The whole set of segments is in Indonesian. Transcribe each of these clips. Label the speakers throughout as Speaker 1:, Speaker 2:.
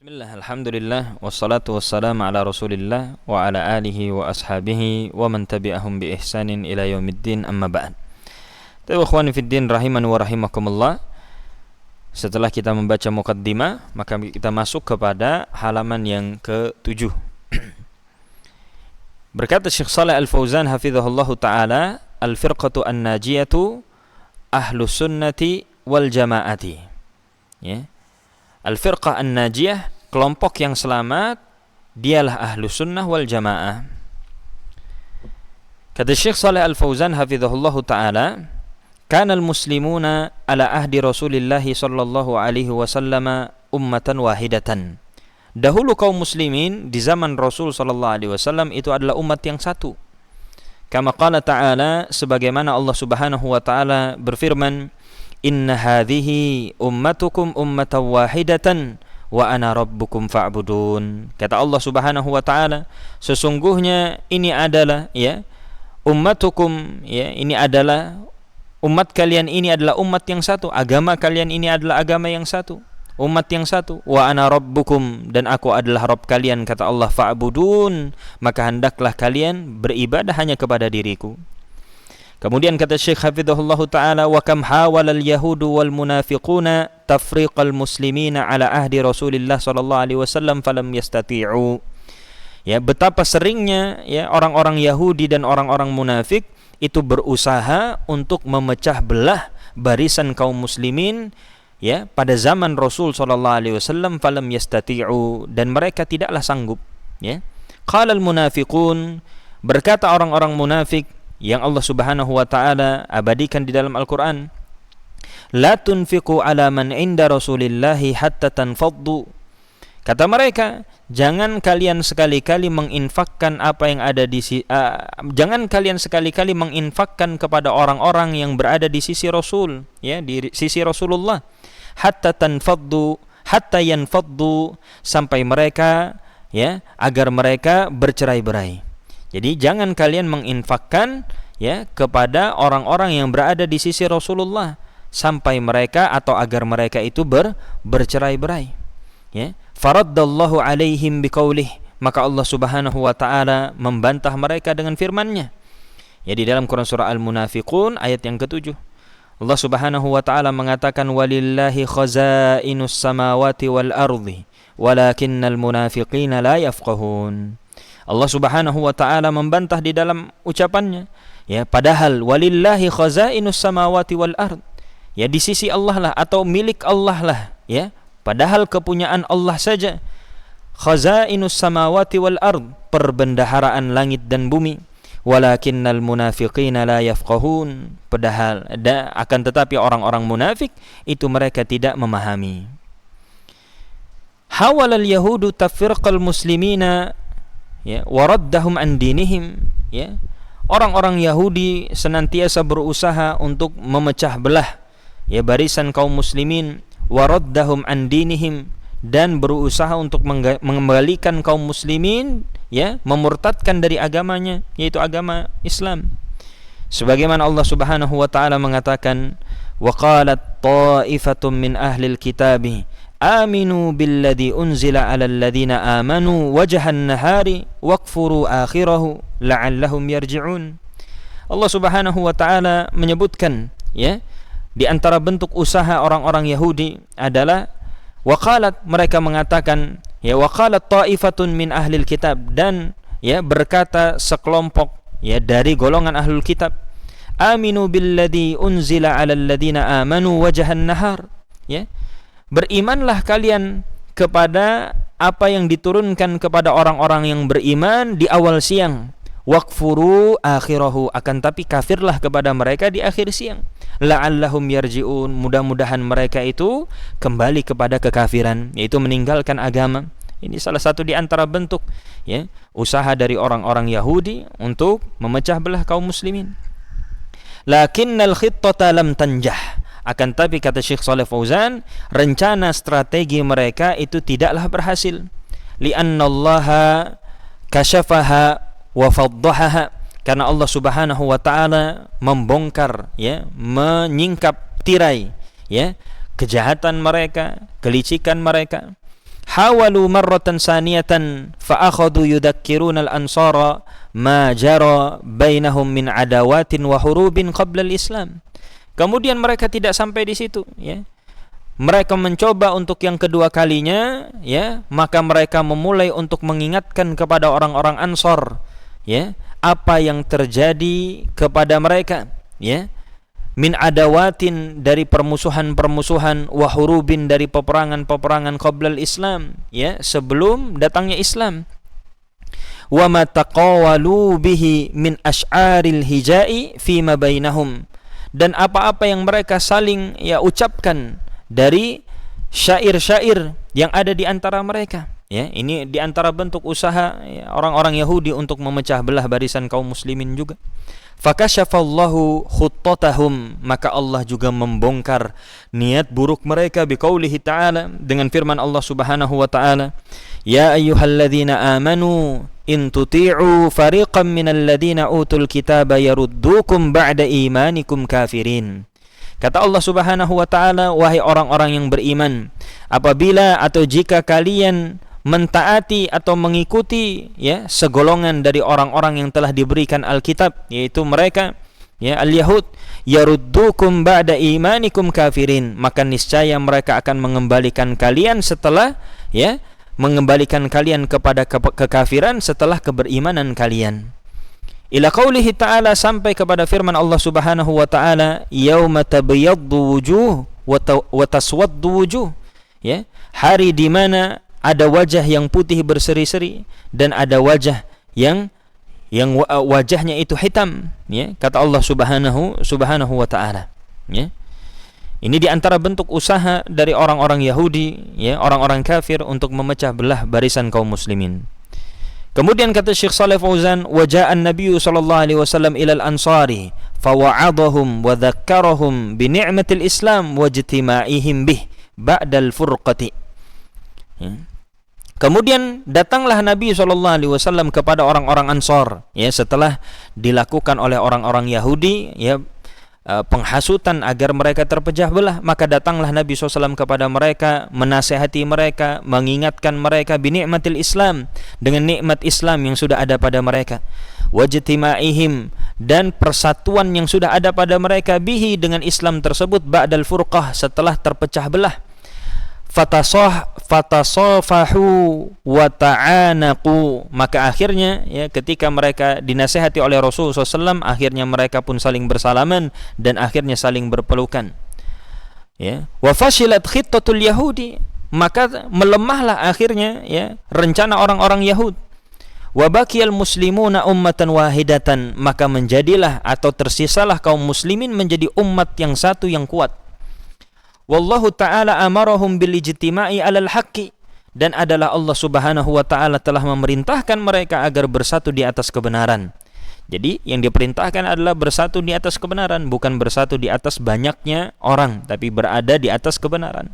Speaker 1: Bismillah, alhamdulillah, wassalatu wassalamu ala rasulillah wa ala alihi wa ashabihi wa man tabi'ahum bi ihsanin ila yaumiddin, amma ba'd. Ikhwani fiddin rahimani wa rahimakumullah. Setelah kita membaca muqaddimah, maka kita masuk kepada halaman yang ke-7. Berkata Syekh Shalih Al-Fauzan hafizahullahu ta'ala, al-firqatu an-najiyatu ahlus sunnati wal jamaati. Ya. Al-firqah an-najiyah, kelompok yang selamat, dialah ahlu sunnah wal jamaah. Kata Syekh Shalih Al-Fauzan hafizahullahu ta'ala, kana al-muslimuna ala ahdi Rasulillah sallallahu alaihi wasallam ummatan wahidatan. Dahulu kaum muslimin di zaman Rasul sallallahu alaihi wasallam itu adalah umat yang satu. Kama qala ta'ala, sebagaimana Allah Subhanahu wa ta'ala berfirman, inna hadhihi ummatukum ummatan wahidatan wa ana rabbukum fa'budun. Kata Allah Subhanahu wa ta'ala, sesungguhnya ini adalah ummatukum, ini adalah umat kalian, ini adalah umat yang satu, agama kalian ini adalah agama yang satu, umat yang satu. Wa ana rabbukum, dan aku adalah Rabb kalian, kata Allah, fa'budun, maka hendaklah kalian beribadah hanya kepada diriku. Kemudian kata Syekh hafizahullahu ta'ala, wa kam hawalal yahudu wal munafiquna tafriqal muslimina ala ahdi Rasulillah sallallahu alaihi wasallam falam yastati'u. Ya, betapa seringnya orang-orang Yahudi dan orang-orang munafik itu berusaha untuk memecah belah barisan kaum muslimin pada zaman Rasul sallallahu alaihi wasallam, falam yastati'u, dan mereka tidaklah sanggup. Qala al munafiqun, berkata orang-orang munafik yang Allah Subhanahu wa ta'ala abadikan di dalam Al-Quran, la tunfiqu ala man inda Rasulillahi hatta tanfaddu. Kata mereka, jangan kalian sekali-kali menginfakkan apa yang ada di jangan kalian sekali-kali menginfakkan kepada orang-orang yang berada di sisi Rasul, di sisi Rasulullah, hatta tanfaddu, hatta yanfaddu, sampai mereka agar mereka bercerai-berai. Jadi jangan kalian menginfakkan kepada orang-orang yang berada di sisi Rasulullah sampai mereka atau agar mereka itu bercerai-berai. Faraddallahu alaihim biqaulih, maka Allah Subhanahu wa ta'ala membantah mereka dengan firman-Nya. Di dalam Quran surah Al-Munafiqun ayat yang ke-7. Allah Subhanahu wa ta'ala mengatakan, walillahi khazainus samawati wal ardi walakinnal munafiqina la yafqahun. Allah Subhanahu wa ta'ala membantah di dalam ucapannya, padahal walillahi khazainus samawati wal ard, di sisi Allah lah atau milik Allah lah, padahal kepunyaan Allah saja. Khazainus samawati wal ard, perbendaharaan langit dan bumi. Walakinnal munafiqina la yafqahun, padahal akan tetapi orang-orang munafik itu mereka tidak memahami. Hawalal yahudu tafriqal muslimina waraddahum an dinihim. Orang-orang Yahudi senantiasa berusaha untuk memecah belah barisan kaum muslimin, waraddahum an dinihim, dan berusaha untuk mengembalikan kaum muslimin memurtadkan dari agamanya, yaitu agama Islam. Sebagaimana Allah Subhanahu wa ta'ala mengatakan, wa qalat ta'ifatun min ahlil kitabi aminu billadhi unzila ala alladhina amanu wajhan nahari wakfuru akhirahu la'allahum yarji'un. Allah Subhanahu wa ta'ala menyebutkan di antara bentuk usaha orang-orang Yahudi adalah waqalat, mereka mengatakan waqalat ta'ifatun min ahlil kitab, dan berkata sekelompok dari golongan ahlul kitab, aminu billadhi unzila ala alladhina amanu wajhan nahar, berimanlah kalian kepada apa yang diturunkan kepada orang-orang yang beriman di awal siang. Wakfuru akhirahu, akan tapi kafirlah kepada mereka di akhir siang. La'allahum yarji'un, mudah-mudahan mereka itu kembali kepada kekafiran, yaitu meninggalkan agama. Ini salah satu di antara bentuk usaha dari orang-orang Yahudi untuk memecah belah kaum muslimin. Lakinnal khittata lam tanjah, akan tapi kata Syekh Shalih Fauzan, rencana strategi mereka itu tidaklah berhasil. Li'annallaha kasyafaha wa faddahaha, karena Allah Subhanahu wa ta'ala membongkar, menyingkap tirai kejahatan mereka, kelicikan mereka. hawalu marratan saniyatan fa akhadhu yudhakkiruna al-ansara ma jara bainahum min adawatin wa hurubin qabla al-Islam. Kemudian mereka tidak sampai di situ, ya. Mereka mencoba untuk yang kedua kalinya, ya, maka mereka memulai untuk mengingatkan kepada orang-orang Ansor, ya, apa yang terjadi kepada mereka, ya, min adawatin, dari permusuhan-permusuhan, wa hurubin, dari peperangan-peperangan qablal Islam, ya, sebelum datangnya Islam. Wa ma taqawalu bihi min asy'aril hijai fi ma bainahum, dan apa-apa yang mereka saling, ya, ucapkan dari syair-syair yang ada di antara mereka, ya. Ini di antara bentuk usaha, ya, orang-orang Yahudi untuk memecah belah barisan kaum muslimin juga. Fakasyafallahu khuttatahum, maka Allah juga membongkar niat buruk mereka biqaulihi ta'ala, dengan firman Allah Subhanahu wa ta'ala, ya ayyuhalladzina amanu in tuti'u fariqan minal ladzina utul kitaba yaruddukum ba'da imanikum kafirin. Kata Allah Subhanahu wa ta'ala, wahai orang-orang yang beriman, apabila atau jika kalian mentaati atau mengikuti, ya, segolongan dari orang-orang yang telah diberikan Alkitab, yaitu mereka, ya, al-Yahud, yaruddukum ba'da imanikum kafirin, maka niscaya mereka akan mengembalikan kalian setelah, ya, mengembalikan kalian kepada kekafiran setelah keberimanan kalian. Ila qaulihi ta'ala, sampai kepada firman Allah Subhanahu wa ta'ala, yauma tabyaddu wujuh wa taswaddu wujuh, ya, hari di mana ada wajah yang putih berseri-seri dan ada wajah yang wajahnya itu hitam, ya, kata Allah Subhanahu wa ta'ala, ya. Ini di antara bentuk usaha dari orang-orang Yahudi, ya, orang-orang kafir untuk memecah belah barisan kaum muslimin. Kemudian kata Syekh Shalih Fauzan, wa ja'a an-nabiy sallallahu alaihi wasallam ila al-ansari fa wa'adahum wa dzakkarahum bi ni'matil Islam wa ijtima'ihim bih ba'dal furqati. Kemudian datanglah Nabi sallallahu alaihi wasallam kepada orang-orang Ansar, ya, setelah dilakukan oleh orang-orang Yahudi, ya, penghasutan agar mereka terpecah belah, maka datanglah Nabi SAW kepada mereka, menasihati mereka, mengingatkan mereka binikmatil Islam, dengan nikmat Islam yang sudah ada pada mereka, wajtima'ihim, dan persatuan yang sudah ada pada mereka, bihi, dengan Islam tersebut, ba'dal furqah, setelah terpecah belah. Fatasafahu wa ta'anaqu, maka akhirnya, ya, ketika mereka dinasihati oleh Rasulullah SAW, akhirnya mereka pun saling bersalaman dan akhirnya saling berpelukan, ya. Wa fashilat khittatul yahudi, maka melemahlah akhirnya, ya, rencana orang-orang Yahud. Wa baqiyal muslimuna ummatan wahidatan, maka menjadilah atau tersisalah kaum muslimin menjadi umat yang satu yang kuat. Wallahu ta'ala amarahum bil ijtima'i 'alal haqqi, dan adalah Allah Subhanahu wa ta'ala telah memerintahkan mereka agar bersatu di atas kebenaran. Jadi yang diperintahkan adalah bersatu di atas kebenaran, bukan bersatu di atas banyaknya orang, tapi berada di atas kebenaran.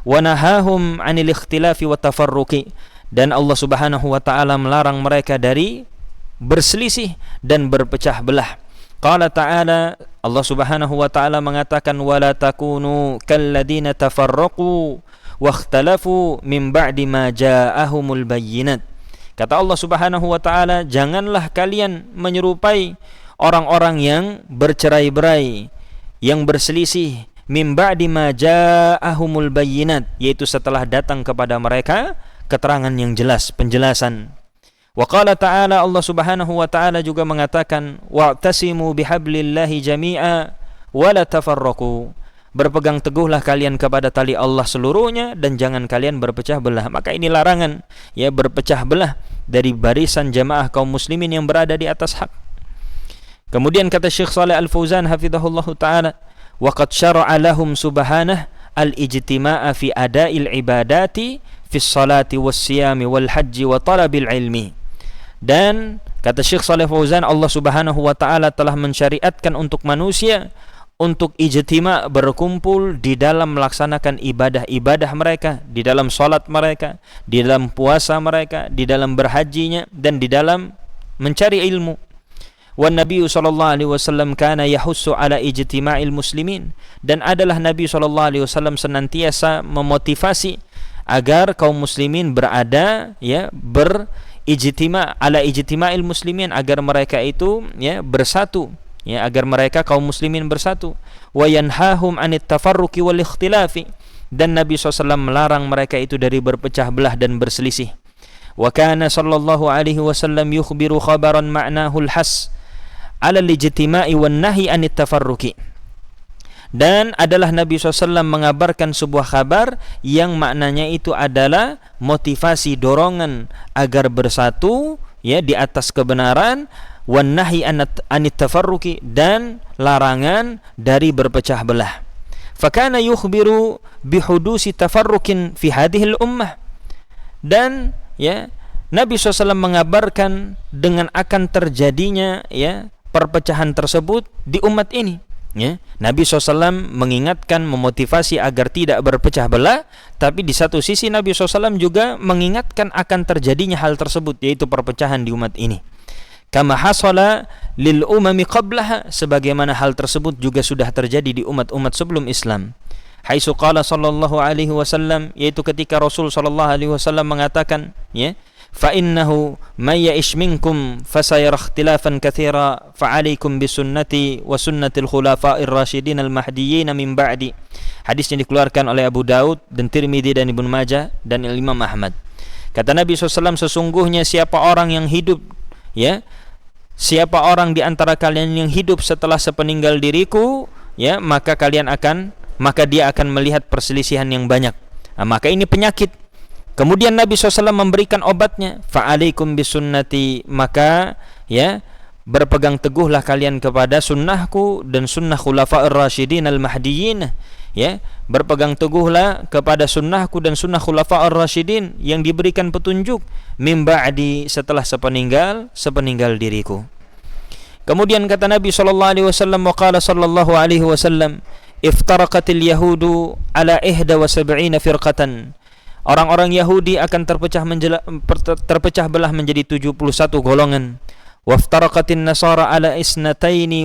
Speaker 1: Wa nahahum 'anil ikhtilafi wa tafarruqi, dan Allah Subhanahu wa ta'ala melarang mereka dari berselisih dan berpecah belah. Qala ta'ala, Allah Subhanahu wa ta'ala mengatakan, wala takunu kalladzina tafarraqu wakhtalafu min ba'di ma ja'ahumul bayyinat. Kata Allah Subhanahu wa ta'ala, janganlah kalian menyerupai orang-orang yang bercerai-berai, yang berselisih, min ba'di ma ja'ahumul bayyinat, yaitu setelah datang kepada mereka keterangan yang jelas, penjelasan. Wa qala ta'ala, Allah Subhanahu wa ta'ala juga mengatakan, wa'tasimu bihablillahi jami'a wa la tafarraqu, berpegang teguhlah kalian kepada tali Allah seluruhnya dan jangan kalian berpecah belah. Maka ini larangan, ya, berpecah belah dari barisan jamaah kaum muslimin yang berada di atas hak. Kemudian kata Syekh Shalih Al-Fauzan hafizahullahu ta'ala, wa qad syara'a lahum subhanahu al-ijtima'a fi ada'il ibadati fi sholati was siyami wal hajji wa talabil ilmi. Dan kata Syekh Shalih Fauzan, Allah Subhanahu wa ta'ala telah mensyariatkan untuk manusia untuk ijtima', berkumpul di dalam melaksanakan ibadah-ibadah mereka, di dalam salat mereka, di dalam puasa mereka, di dalam berhajinya, dan di dalam mencari ilmu. Wan Nabi sallallahu alaihi wasallam kana yahussu ala ijtima'il muslimin, dan adalah Nabi sallallahu alaihi wasallam senantiasa memotivasi agar kaum muslimin berada ya ala ijtima'il muslimin, agar mereka itu ya bersatu, ya agar mereka kaum muslimin bersatu. Wa yanhahum 'anit tafarruqi wal ikhtilafi, dan Nabi SAW melarang mereka itu dari berpecah belah dan berselisih. Wa kana sallallahu alaihi wasallam yukhbiru khabaran ma'nahu al-has 'ala al-ijtima'i wan nahi 'anit tafarruqi. Dan adalah Nabi SAW mengabarkan sebuah kabar yang maknanya itu adalah motivasi, dorongan agar bersatu ya di atas kebenaran, wan nahi anit tafarruqi, dan larangan dari berpecah belah. Fakana yukhbiru bihudusi tafarruqin fi hadhil ummah, dan ya Nabi SAW mengabarkan dengan akan terjadinya ya perpecahan tersebut di umat ini. Ya, Nabi SAW mengingatkan, memotivasi agar tidak berpecah belah, tapi di satu sisi Nabi SAW juga mengingatkan akan terjadinya hal tersebut, yaitu perpecahan di umat ini. Kama hasala lil umami qablaha, sebagaimana hal tersebut juga sudah terjadi di umat-umat sebelum Islam. Haitsu qala sallallahu alaihi wasallam, yaitu ketika Rasul sallallahu alaihi wasallam mengatakan, ya, fa innahu may ya'ish minkum fasayara ikhtilafan katsira fa 'alaikum bisunnati wa sunnatil khulafa'ir rasyidin al mahdiyyin min ba'di. Hadis yang dikeluarkan oleh Abu Daud dan Tirmidzi dan Ibnu Majah dan Imam Ahmad. Kata Nabi SAW, sesungguhnya siapa orang yang hidup, ya, siapa orang di antara kalian yang hidup setelah sepeninggal diriku, ya, maka dia akan melihat perselisihan yang banyak. Nah, maka ini penyakit. Kemudian Nabi SAW memberikan obatnya, fa'alaikum bisunnati, maka ya berpegang teguhlah kalian kepada sunnahku dan sunnah khulafa'ir rasyidin al-mahdiyyin, ya, berpegang teguhlah kepada sunnahku dan sunnah khulafa'ir rasyidin yang diberikan petunjuk min ba'di, setelah sepeninggal diriku. Kemudian kata Nabi SAW, wa qala sallallahu alaihi wasallam, iftaraqatil yahudu ala 71 firqatan. Orang-orang Yahudi akan terpecah belah menjadi 71 golongan. Waftaraqatin nasara ala 72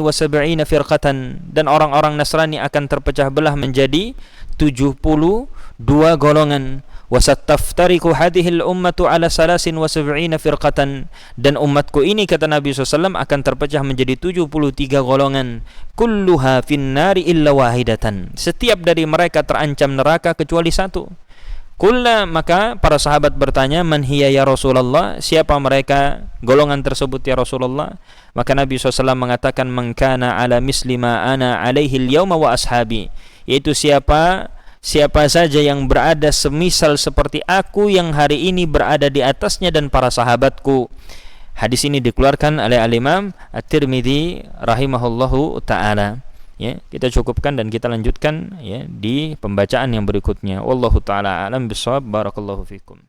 Speaker 1: firqatan, dan orang-orang Nasrani akan terpecah belah menjadi 72 golongan. Wasattaftariqu hadhil ummatu ala 73 firqatan, dan umatku ini kata Nabi SAW akan terpecah menjadi 73 golongan. Kulluha finnari illa wahidatan, setiap dari mereka terancam neraka kecuali satu. Kulna, maka para sahabat bertanya, man hiya ya Rasulullah, siapa mereka golongan tersebut ya Rasulullah? Maka Nabi SAW mengatakan, man kana ala misli ma ana alaihi al-yawma wa ashabi, yaitu siapa saja yang berada semisal seperti aku yang hari ini berada di atasnya dan para sahabatku. Hadis ini dikeluarkan oleh Al-Imam At-Tirmidzi rahimahullahu ta'ala. Ya, kita cukupkan dan kita lanjutkan ya di pembacaan yang berikutnya. Wallahu taala alam bissawab. Barakallahu fikum.